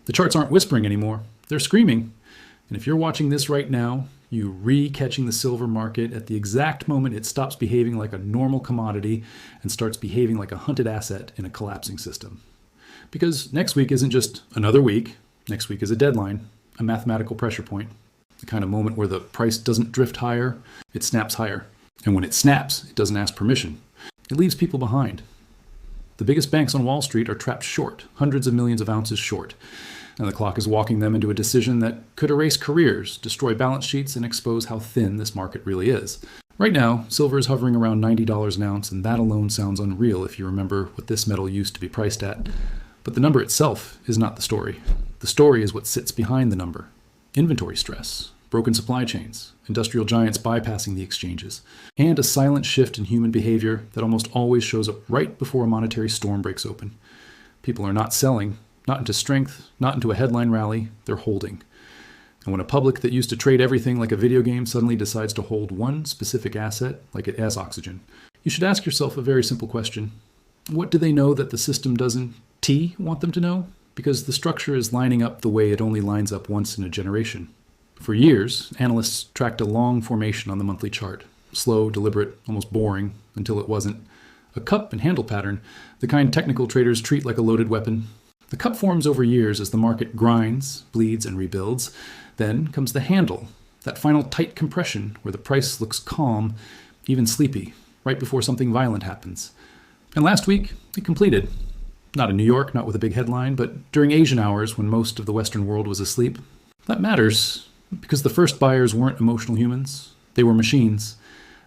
The charts aren't whispering anymore. They're screaming. And if you're watching this right now, you re-catching the silver market at the exact moment it stops behaving like a normal commodity and starts behaving like a hunted asset in a collapsing system. Because next week isn't just another week. Next week is a deadline, a mathematical pressure point, the kind of moment where the price doesn't drift higher, it snaps higher. And when it snaps, it doesn't ask permission. It leaves people behind. The biggest banks on Wall Street are trapped short, hundreds of millions of ounces short. And the clock is walking them into a decision that could erase careers, destroy balance sheets, and expose how thin this market really is. Right now, silver is hovering around $90 an ounce, and that alone sounds unreal if you remember what this metal used to be priced at. But the number itself is not the story. The story is what sits behind the number. Inventory stress, broken supply chains, industrial giants bypassing the exchanges, and a silent shift in human behavior that almost always shows up right before a monetary storm breaks open. People are not selling, not into strength, not into a headline rally, they're holding. And when a public that used to trade everything like a video game suddenly decides to hold one specific asset like it has oxygen, you should ask yourself a very simple question. What do they know that the system doesn't want them to know? Because the structure is lining up the way it only lines up once in a generation. For years, analysts tracked a long formation on the monthly chart. Slow, deliberate, almost boring, until it wasn't. A cup and handle pattern, the kind technical traders treat like a loaded weapon. The cup forms over years as the market grinds, bleeds, and rebuilds. Then comes the handle, that final tight compression where the price looks calm, even sleepy, right before something violent happens. And last week, it completed. Not in New York, not with a big headline, but during Asian hours when most of the Western world was asleep. That matters because the first buyers weren't emotional humans. They were machines.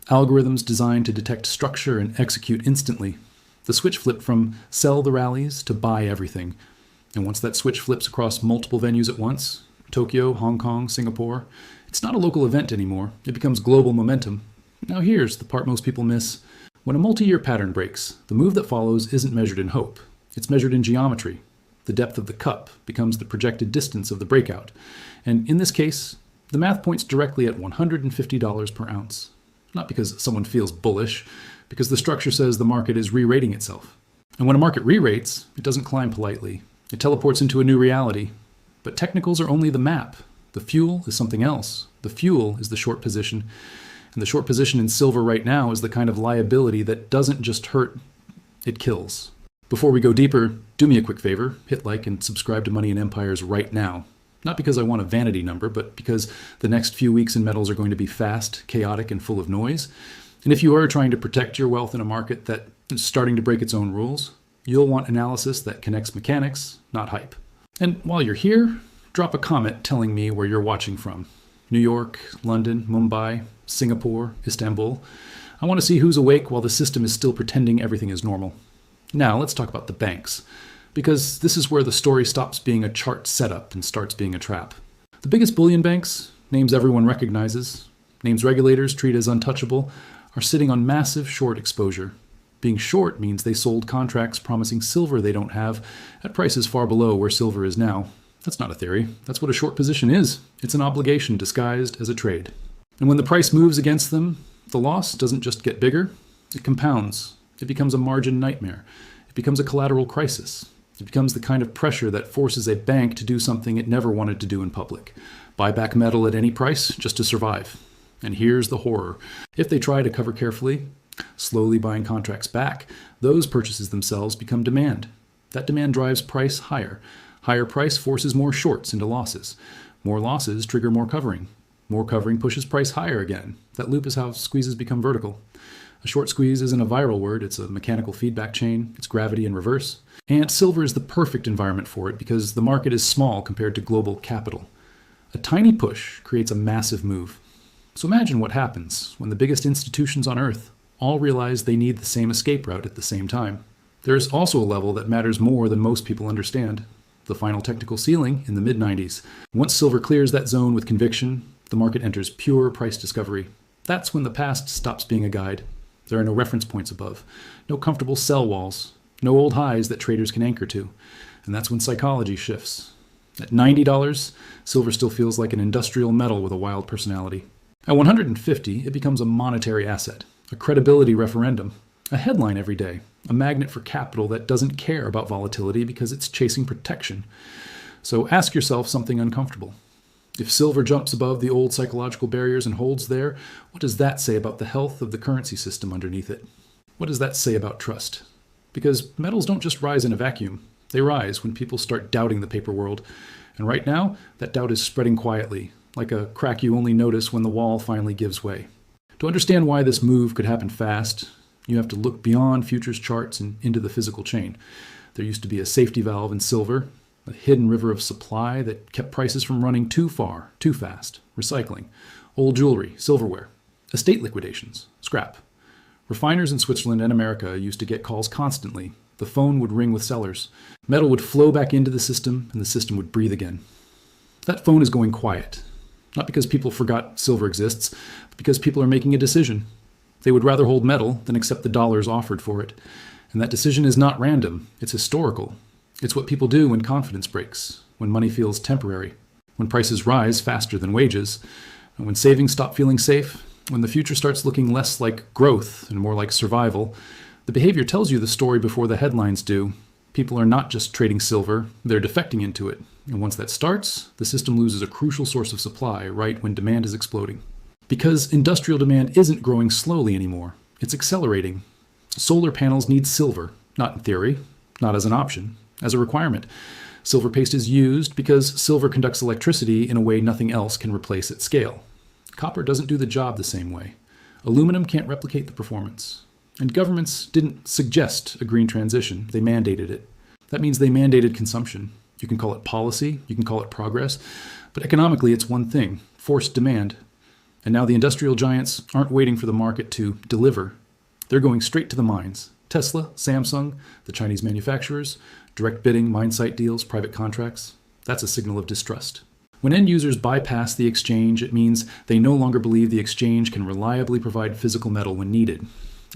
Algorithms designed to detect structure and execute instantly. The switch flipped from sell the rallies to buy everything. And once that switch flips across multiple venues at once, Tokyo, Hong Kong, Singapore, it's not a local event anymore. It becomes global momentum. Now here's the part most people miss. When a multi-year pattern breaks, the move that follows isn't measured in hope. It's measured in geometry. The depth of the cup becomes the projected distance of the breakout. And in this case, the math points directly at $150 per ounce. Not because someone feels bullish, because the structure says the market is re-rating itself. And when a market re-rates, it doesn't climb politely. It teleports into a new reality. But technicals are only the map. The fuel is something else. The fuel is the short position. And the short position in silver right now is the kind of liability that doesn't just hurt, it kills. Before we go deeper, do me a quick favor, hit like and subscribe to Money and Empires right now. Not because I want a vanity number, but because the next few weeks in metals are going to be fast, chaotic, and full of noise. And if you are trying to protect your wealth in a market that is starting to break its own rules, you'll want analysis that connects mechanics, not hype. And while you're here, drop a comment telling me where you're watching from. New York, London, Mumbai, Singapore, Istanbul. I want to see who's awake while the system is still pretending everything is normal. Now let's talk about the banks, because this is where the story stops being a chart setup and starts being a trap. The biggest bullion banks, names everyone recognizes, names regulators treat as untouchable, are sitting on massive short exposure. Being short means they sold contracts promising silver they don't have at prices far below where silver is now. That's not a theory. That's what a short position is. It's an obligation disguised as a trade. And when the price moves against them, the loss doesn't just get bigger, it compounds. It becomes a margin nightmare. It becomes a collateral crisis. It becomes the kind of pressure that forces a bank to do something it never wanted to do in public. Buy back metal at any price just to survive. And here's the horror. If they try to cover carefully, slowly buying contracts back, those purchases themselves become demand. That demand drives price higher. Higher price forces more shorts into losses. More losses trigger more covering. More covering pushes price higher again. That loop is how squeezes become vertical. A short squeeze isn't a viral word, it's a mechanical feedback chain, it's gravity in reverse. And silver is the perfect environment for it because the market is small compared to global capital. A tiny push creates a massive move. So imagine what happens when the biggest institutions on Earth all realize they need the same escape route at the same time. There is also a level that matters more than most people understand. The final technical ceiling in the mid-90s. Once silver clears that zone with conviction, the market enters pure price discovery. That's when the past stops being a guide. There are no reference points above, no comfortable sell walls, no old highs that traders can anchor to. And that's when psychology shifts. At $90, silver still feels like an industrial metal with a wild personality. At 150, it becomes a monetary asset, a credibility referendum, a headline every day, a magnet for capital that doesn't care about volatility because it's chasing protection. So ask yourself something uncomfortable. If silver jumps above the old psychological barriers and holds there, what does that say about the health of the currency system underneath it? What does that say about trust? Because metals don't just rise in a vacuum. They rise when people start doubting the paper world. And right now, that doubt is spreading quietly, like a crack you only notice when the wall finally gives way. To understand why this move could happen fast, you have to look beyond futures charts and into the physical chain. There used to be a safety valve in silver, a hidden river of supply that kept prices from running too far, too fast. Recycling, old jewelry, silverware, estate liquidations, scrap. Refiners in Switzerland and America used to get calls constantly. The phone would ring with sellers. Metal would flow back into the system, and the system would breathe again. That phone is going quiet. Not because people forgot silver exists, but because people are making a decision. They would rather hold metal than accept the dollars offered for it. And that decision is not random, it's historical. It's what people do when confidence breaks, when money feels temporary, when prices rise faster than wages, and when savings stop feeling safe, when the future starts looking less like growth and more like survival. The behavior tells you the story before the headlines do. People are not just trading silver, they're defecting into it. And once that starts, the system loses a crucial source of supply right when demand is exploding. Because industrial demand isn't growing slowly anymore, it's accelerating. Solar panels need silver, not in theory, not as an option, as a requirement. Silver paste is used because silver conducts electricity in a way nothing else can replace at scale. Copper doesn't do the job the same way. Aluminum can't replicate the performance. And governments didn't suggest a green transition, they mandated it. That means they mandated consumption. You can call it policy, you can call it progress, but economically it's one thing, forced demand. And now the industrial giants aren't waiting for the market to deliver. They're going straight to the mines. Tesla, Samsung, the Chinese manufacturers, direct bidding, mine site deals, private contracts. That's a signal of distrust. When end users bypass the exchange, it means they no longer believe the exchange can reliably provide physical metal when needed.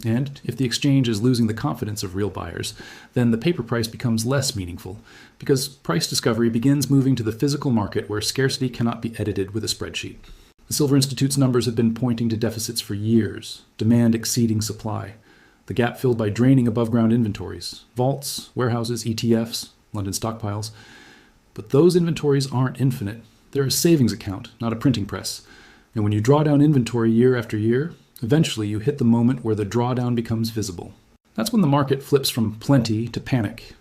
And if the exchange is losing the confidence of real buyers, then the paper price becomes less meaningful, because price discovery begins moving to the physical market where scarcity cannot be edited with a spreadsheet. The Silver Institute's numbers have been pointing to deficits for years, demand exceeding supply, the gap filled by draining above-ground inventories, vaults, warehouses, ETFs, London stockpiles. But those inventories aren't infinite. They're a savings account, not a printing press. And when you draw down inventory year after year, eventually you hit the moment where the drawdown becomes visible. That's when the market flips from plenty to panic.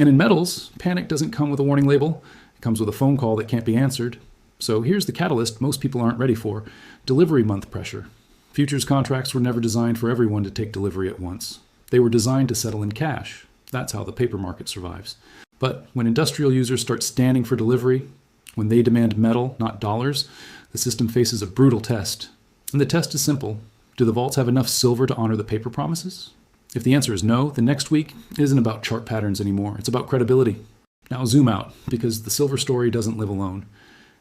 And in metals, panic doesn't come with a warning label. It comes with a phone call that can't be answered. So here's the catalyst most people aren't ready for: delivery month pressure. Futures contracts were never designed for everyone to take delivery at once. They were designed to settle in cash. That's how the paper market survives. But when industrial users start standing for delivery, when they demand metal, not dollars, the system faces a brutal test. And the test is simple. Do the vaults have enough silver to honor the paper promises? If the answer is no, the next week isn't about chart patterns anymore. It's about credibility. Now zoom out, because the silver story doesn't live alone.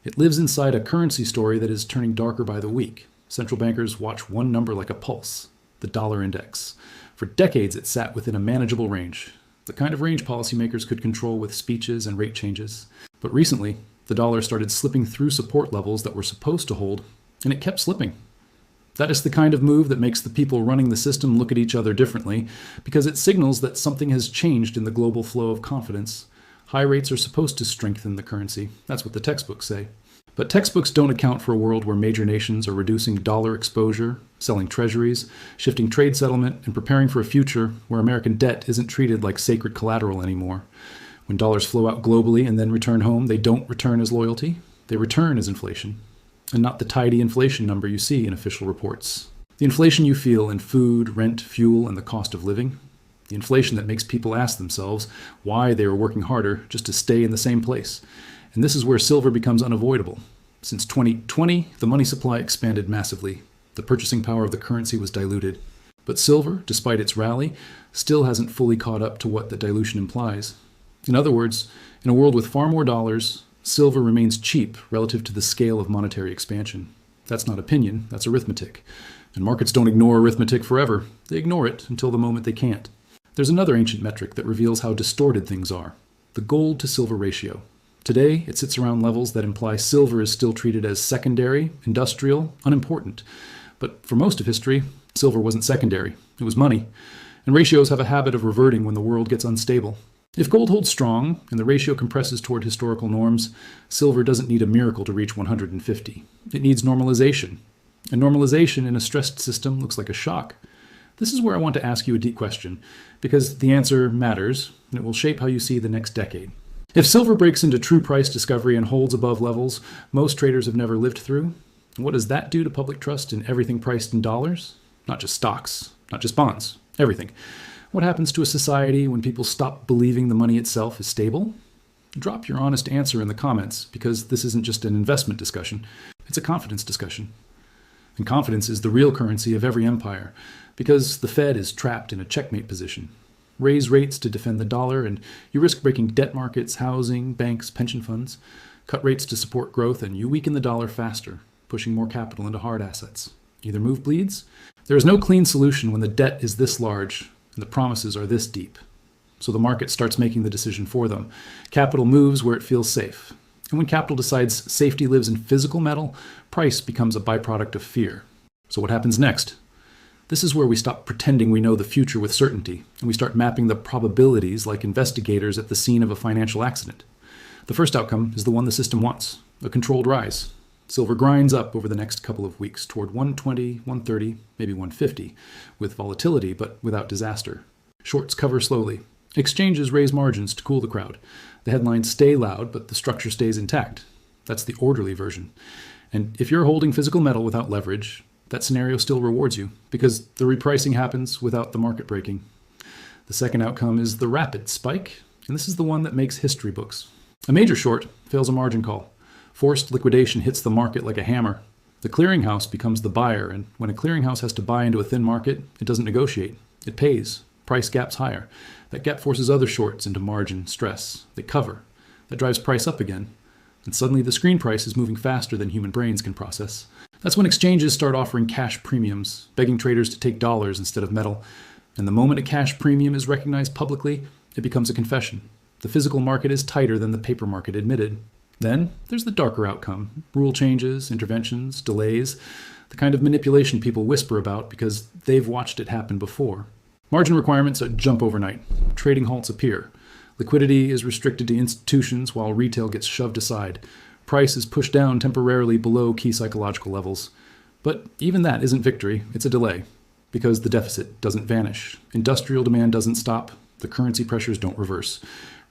It lives inside a currency story that is turning darker by the week. Central bankers watch one number like a pulse, the dollar index. For decades, it sat within a manageable range, the kind of range policymakers could control with speeches and rate changes. But recently, the dollar started slipping through support levels that were supposed to hold, and it kept slipping. That is the kind of move that makes the people running the system look at each other differently, because it signals that something has changed in the global flow of confidence. High rates are supposed to strengthen the currency. That's what the textbooks say. But textbooks don't account for a world where major nations are reducing dollar exposure, selling treasuries, shifting trade settlement, and preparing for a future where American debt isn't treated like sacred collateral anymore. When dollars flow out globally and then return home, they don't return as loyalty. They return as inflation, and not the tidy inflation number you see in official reports. The inflation you feel in food, rent, fuel, and the cost of living. The inflation that makes people ask themselves why they are working harder just to stay in the same place. And this is where silver becomes unavoidable. Since 2020, the money supply expanded massively. The purchasing power of the currency was diluted. But silver, despite its rally, still hasn't fully caught up to what the dilution implies. In other words, in a world with far more dollars, silver remains cheap relative to the scale of monetary expansion. That's not opinion, that's arithmetic. And markets don't ignore arithmetic forever. They ignore it until the moment they can't. There's another ancient metric that reveals how distorted things are: the gold to silver ratio. Today, it sits around levels that imply silver is still treated as secondary, industrial, unimportant. But for most of history, silver wasn't secondary. It was money. And ratios have a habit of reverting when the world gets unstable. If gold holds strong and the ratio compresses toward historical norms, silver doesn't need a miracle to reach 150. It needs normalization. And normalization in a stressed system looks like a shock. This is where I want to ask you a deep question, because the answer matters, and it will shape how you see the next decade. If silver breaks into true price discovery and holds above levels most traders have never lived through, what does that do to public trust in everything priced in dollars? Not just stocks, not just bonds, everything. What happens to a society when people stop believing the money itself is stable? Drop your honest answer in the comments, because this isn't just an investment discussion, it's a confidence discussion. And confidence is the real currency of every empire, because the Fed is trapped in a checkmate position. Raise rates to defend the dollar, and you risk breaking debt markets, housing, banks, pension funds. Cut rates to support growth, and you weaken the dollar faster, pushing more capital into hard assets. Either move bleeds. There is no clean solution when the debt is this large and the promises are this deep. So the market starts making the decision for them. Capital moves where it feels safe. And when capital decides safety lives in physical metal, price becomes a byproduct of fear. So what happens next? This is where we stop pretending we know the future with certainty, and we start mapping the probabilities like investigators at the scene of a financial accident. The first outcome is the one the system wants, a controlled rise. Silver grinds up over the next couple of weeks toward 120, 130, maybe 150, with volatility but without disaster. Shorts cover slowly. Exchanges raise margins to cool the crowd. The headlines stay loud, but the structure stays intact. That's the orderly version. And if you're holding physical metal without leverage, that scenario still rewards you, because the repricing happens without the market breaking. The second outcome is the rapid spike, and this is the one that makes history books. A major short fails a margin call. Forced liquidation hits the market like a hammer. The clearinghouse becomes the buyer, and when a clearinghouse has to buy into a thin market, it doesn't negotiate. It pays. Price gaps higher. That gap forces other shorts into margin stress. They cover. That drives price up again. And suddenly the screen price is moving faster than human brains can process. That's when exchanges start offering cash premiums, begging traders to take dollars instead of metal. And the moment a cash premium is recognized publicly, it becomes a confession. The physical market is tighter than the paper market admitted. Then there's the darker outcome. Rule changes, interventions, delays, the kind of manipulation people whisper about because they've watched it happen before. Margin requirements jump overnight. Trading halts appear. Liquidity is restricted to institutions while retail gets shoved aside. Price is pushed down temporarily below key psychological levels. But even that isn't victory, it's a delay, because the deficit doesn't vanish. Industrial demand doesn't stop. The currency pressures don't reverse.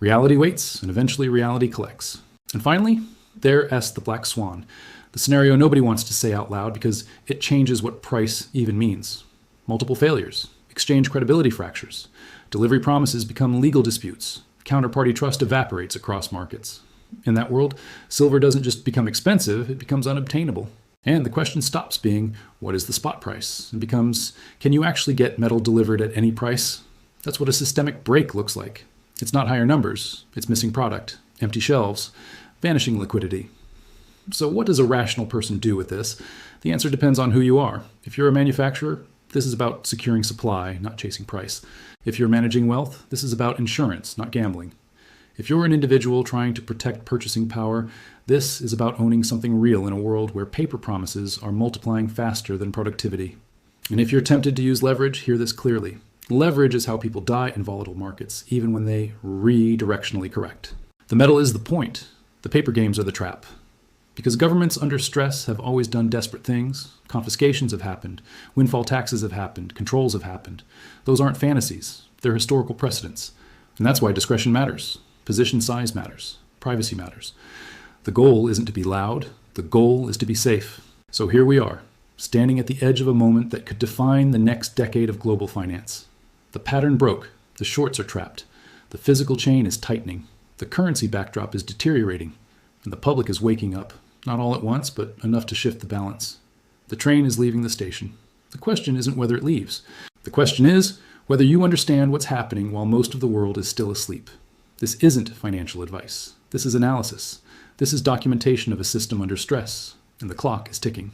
Reality waits, and eventually reality collects. And finally, there's the black swan, the scenario nobody wants to say out loud because it changes what price even means. Multiple failures, exchange credibility fractures, delivery promises become legal disputes, counterparty trust evaporates across markets. In that world, silver doesn't just become expensive, it becomes unobtainable. And the question stops being, what is the spot price? And becomes, can you actually get metal delivered at any price? That's what a systemic break looks like. It's not higher numbers, it's missing product, empty shelves, vanishing liquidity. So what does a rational person do with this? The answer depends on who you are. If you're a manufacturer, this is about securing supply, not chasing price. If you're managing wealth, this is about insurance, not gambling. If you're an individual trying to protect purchasing power, this is about owning something real in a world where paper promises are multiplying faster than productivity. And if you're tempted to use leverage, hear this clearly. Leverage is how people die in volatile markets, even when they redirectionally correct. The metal is the point. The paper games are the trap. Because governments under stress have always done desperate things. Confiscations have happened. Windfall taxes have happened. Controls have happened. Those aren't fantasies. They're historical precedents. And that's why discretion matters. Position size matters. Privacy matters. The goal isn't to be loud. The goal is to be safe. So here we are, standing at the edge of a moment that could define the next decade of global finance. The pattern broke. The shorts are trapped. The physical chain is tightening. The currency backdrop is deteriorating. And the public is waking up. Not all at once, but enough to shift the balance. The train is leaving the station. The question isn't whether it leaves. The question is whether you understand what's happening while most of the world is still asleep. This isn't financial advice. This is analysis. This is documentation of a system under stress. And the clock is ticking.